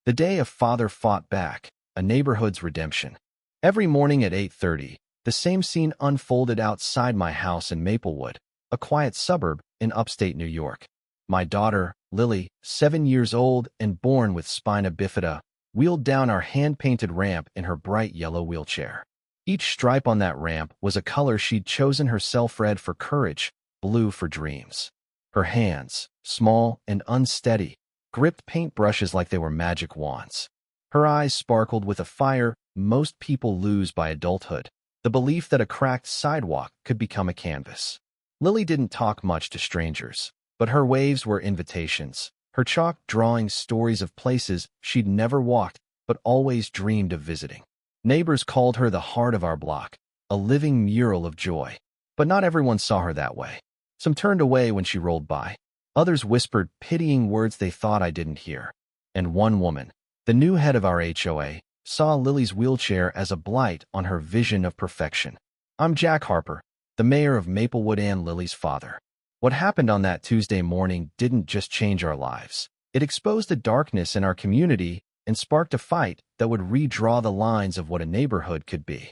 The day a father fought back, a neighborhood's redemption. Every morning at 8:30, the same scene unfolded outside my house in Maplewood, a quiet suburb in upstate New York. My daughter, Lily, 7 years old and born with spina bifida, wheeled down our hand-painted ramp in her bright yellow wheelchair. Each stripe on that ramp was a color she'd chosen herself: red for courage, blue for dreams. Her hands, small and unsteady, gripped paintbrushes like they were magic wands. Her eyes sparkled with a fire most people lose by adulthood, the belief that a cracked sidewalk could become a canvas. Lily didn't talk much to strangers, but her waves were invitations, her chalk drawings stories of places she'd never walked but always dreamed of visiting. Neighbors called her the heart of our block, a living mural of joy. But not everyone saw her that way. Some turned away when she rolled by. Others whispered pitying words they thought I didn't hear. And one woman, the new head of our HOA, saw Lily's wheelchair as a blight on her vision of perfection. I'm Jack Harper, the mayor of Maplewood and Lily's father. What happened on that Tuesday morning didn't just change our lives. It exposed the darkness in our community and sparked a fight that would redraw the lines of what a neighborhood could be.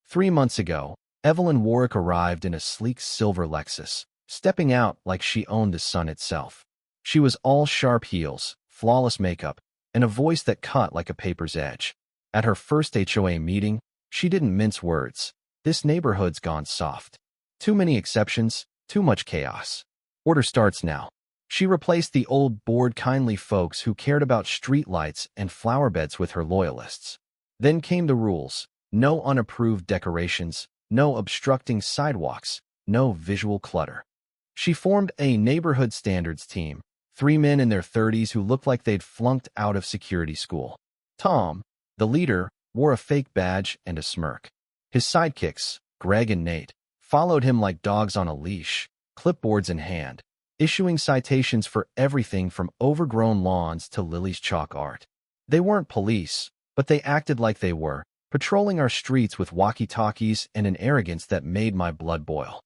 3 months ago, Evelyn Warwick arrived in a sleek silver Lexus, stepping out like she owned the sun itself. She was all sharp heels, flawless makeup, and a voice that cut like a paper's edge. At her first HOA meeting, she didn't mince words. This neighborhood's gone soft. Too many exceptions, too much chaos. Order starts now. She replaced the old bored kindly folks who cared about streetlights and flower beds with her loyalists. Then came the rules: no unapproved decorations, no obstructing sidewalks, no visual clutter. She formed a neighborhood standards team, 3 men in their 30s who looked like they'd flunked out of security school. Tom, the leader, wore a fake badge and a smirk. His sidekicks, Greg and Nate, followed him like dogs on a leash, clipboards in hand, issuing citations for everything from overgrown lawns to Lily's chalk art. They weren't police, but they acted like they were, patrolling our streets with walkie-talkies and an arrogance that made my blood boil.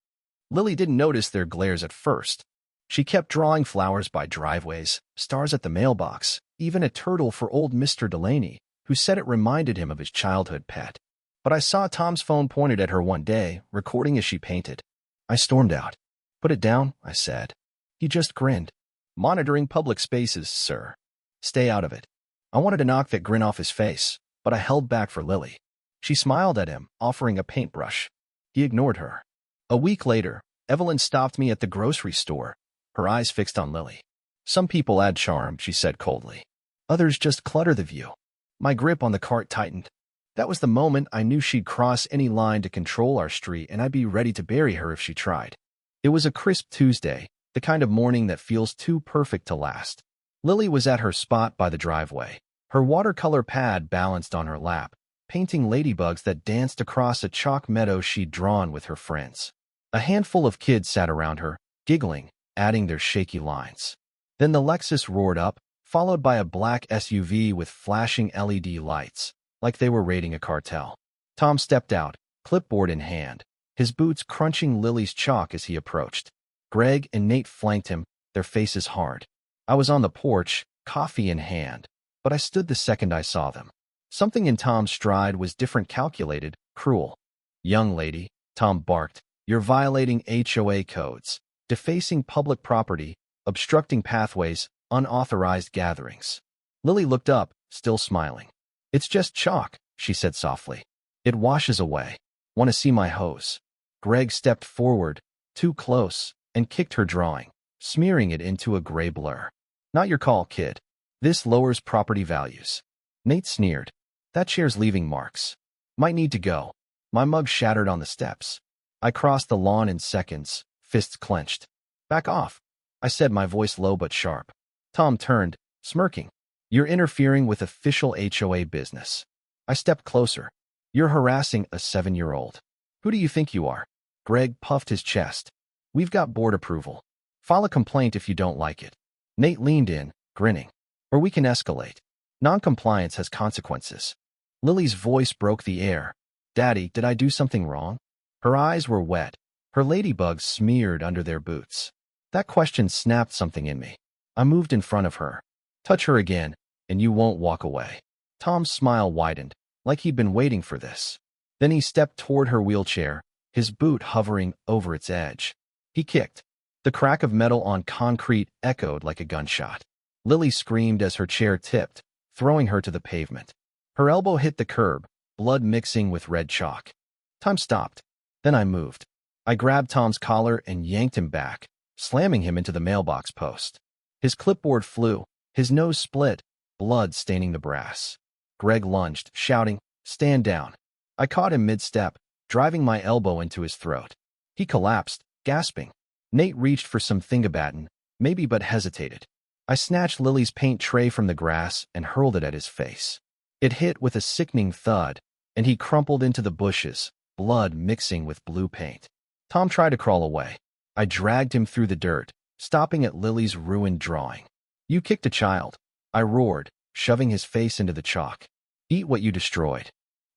Lily didn't notice their glares at first. She kept drawing flowers by driveways, stars at the mailbox, even a turtle for old Mr. Delaney, who said it reminded him of his childhood pet. But I saw Tom's phone pointed at her one day, recording as she painted. I stormed out. "Put it down," I said. He just grinned. "Monitoring public spaces, sir. Stay out of it." I wanted to knock that grin off his face, but I held back for Lily. She smiled at him, offering a paintbrush. He ignored her. A week later, Evelyn stopped me at the grocery store, her eyes fixed on Lily. "Some people add charm," she said coldly. "Others just clutter the view." My grip on the cart tightened. That was the moment I knew she'd cross any line to control our street, and I'd be ready to bury her if she tried. It was a crisp Tuesday, the kind of morning that feels too perfect to last. Lily was at her spot by the driveway, her watercolor pad balanced on her lap, painting ladybugs that danced across a chalk meadow she'd drawn with her friends. A handful of kids sat around her, giggling, adding their shaky lines. Then the Lexus roared up, followed by a black SUV with flashing LED lights, like they were raiding a cartel. Tom stepped out, clipboard in hand, his boots crunching Lily's chalk as he approached. Greg and Nate flanked him, their faces hard. I was on the porch, coffee in hand, but I stood the second I saw them. Something in Tom's stride was different, calculated, cruel. "Young lady," Tom barked, "you're violating HOA codes, defacing public property, obstructing pathways, unauthorized gatherings." Lily looked up, still smiling. "It's just chalk," she said softly. "It washes away. Want to see my hose?" Greg stepped forward, too close, and kicked her drawing, smearing it into a gray blur. "Not your call, kid. This lowers property values." Nate sneered. "That chair's leaving marks. Might need to go." My mug shattered on the steps. I crossed the lawn in seconds, fists clenched. "Back off," I said, my voice low but sharp. Tom turned, smirking. "You're interfering with official HOA business." I stepped closer. "You're harassing a 7-year-old. Who do you think you are?" Greg puffed his chest. "We've got board approval. File a complaint if you don't like it." Nate leaned in, grinning. "Or we can escalate. Noncompliance has consequences." Lily's voice broke the air. "Daddy, did I do something wrong?" Her eyes were wet, her ladybugs smeared under their boots. That question snapped something in me. I moved in front of her. "Touch her again, and you won't walk away. Tom's smile widened, like he'd been waiting for this. Then he stepped toward her wheelchair, his boot hovering over its edge. He kicked. The crack of metal on concrete echoed like a gunshot. Lily screamed as her chair tipped, throwing her to the pavement. Her elbow hit the curb, blood mixing with red chalk. Tom stopped. Then I moved. I grabbed Tom's collar and yanked him back, slamming him into the mailbox post. His clipboard flew, his nose split, blood staining the brass. Greg lunged, shouting, "Stand down." I caught him mid-step, driving my elbow into his throat. He collapsed, gasping. Nate reached for some thingabatin, maybe, but hesitated. I snatched Lily's paint tray from the grass and hurled it at his face. It hit with a sickening thud, and he crumpled into the bushes, blood mixing with blue paint. Tom tried to crawl away. I dragged him through the dirt, stopping at Lily's ruined drawing. "You kicked a child," I roared, shoving his face into the chalk. "Eat what you destroyed."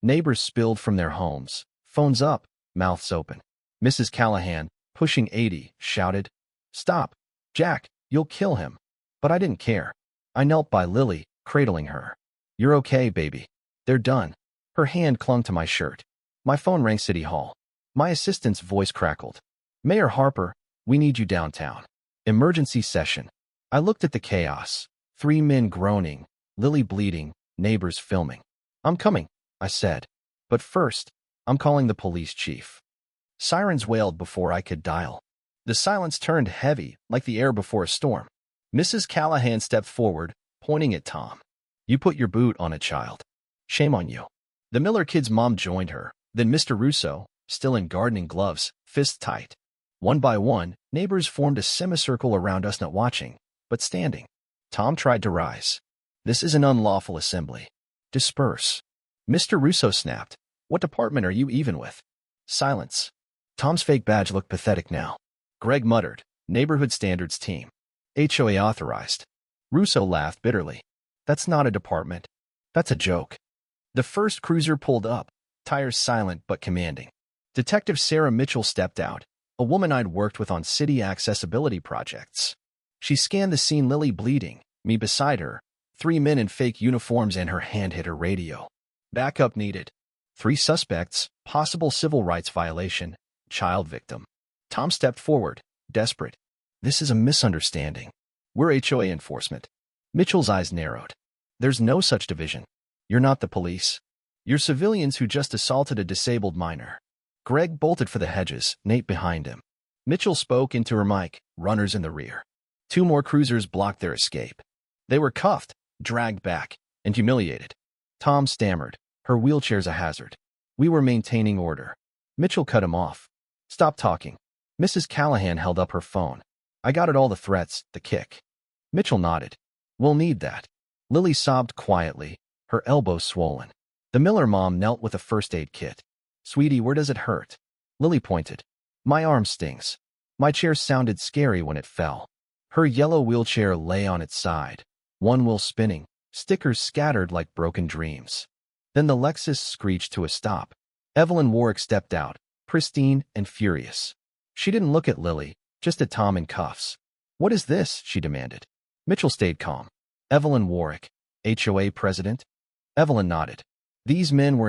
Neighbors spilled from their homes, phones up, mouths open. Mrs. Callahan, pushing 80, shouted, "Stop, Jack, you'll kill him." But I didn't care. I knelt by Lily, cradling her. "You're okay, baby. They're done." Her hand clung to my shirt. My phone rang City Hall. My assistant's voice crackled. "Mayor Harper, we need you downtown. Emergency session." I looked at the chaos. 3 men groaning, Lily bleeding, neighbors filming. "I'm coming," I said. "But first, I'm calling the police chief." Sirens wailed before I could dial. The silence turned heavy, like the air before a storm. Mrs. Callahan stepped forward, pointing at Tom. "You put your boot on a child. Shame on you." The Miller kid's mom joined her, then Mr. Russo, still in gardening gloves, fists tight. One by one, neighbors formed a semicircle around us, not watching, but standing. Tom tried to rise. "This is an unlawful assembly. Disperse." Mr. Russo snapped. "What department are you even with?" Silence. Tom's fake badge looked pathetic now. Greg muttered, "Neighborhood Standards Team. HOA authorized." Russo laughed bitterly. "That's not a department. That's a joke." The first cruiser pulled up, tires silent but commanding. Detective Sarah Mitchell stepped out, a woman I'd worked with on city accessibility projects. She scanned the scene, Lily bleeding, me beside her, 3 men in fake uniforms, and her hand hit her radio. "Backup needed. 3 suspects, possible civil rights violation, child victim." Tom stepped forward, desperate. "This is a misunderstanding. We're HOA enforcement." Mitchell's eyes narrowed. "There's no such division. You're not the police. You're civilians who just assaulted a disabled minor." Greg bolted for the hedges, Nate behind him. Mitchell spoke into her mic, runners in the rear. 2 more cruisers blocked their escape. They were cuffed, dragged back, and humiliated. Tom stammered, "Her wheelchair's a hazard. We were maintaining order." Mitchell cut him off. "Stop talking." Mrs. Callahan held up her phone. "I got it, all the threats, the kick." Mitchell nodded. "We'll need that." Lily sobbed quietly, her elbow swollen. The Miller mom knelt with a first aid kit. "Sweetie, where does it hurt?" Lily pointed. "My arm stings." My chair sounded scary when it fell. Her yellow wheelchair lay on its side, one wheel spinning, stickers scattered like broken dreams. Then the Lexus screeched to a stop. Evelyn Warwick stepped out, pristine and furious. She didn't look at Lily, just at Tom in cuffs. "What is this?" she demanded. Mitchell stayed calm. "Evelyn Warwick, HOA president?" Evelyn nodded. "These men were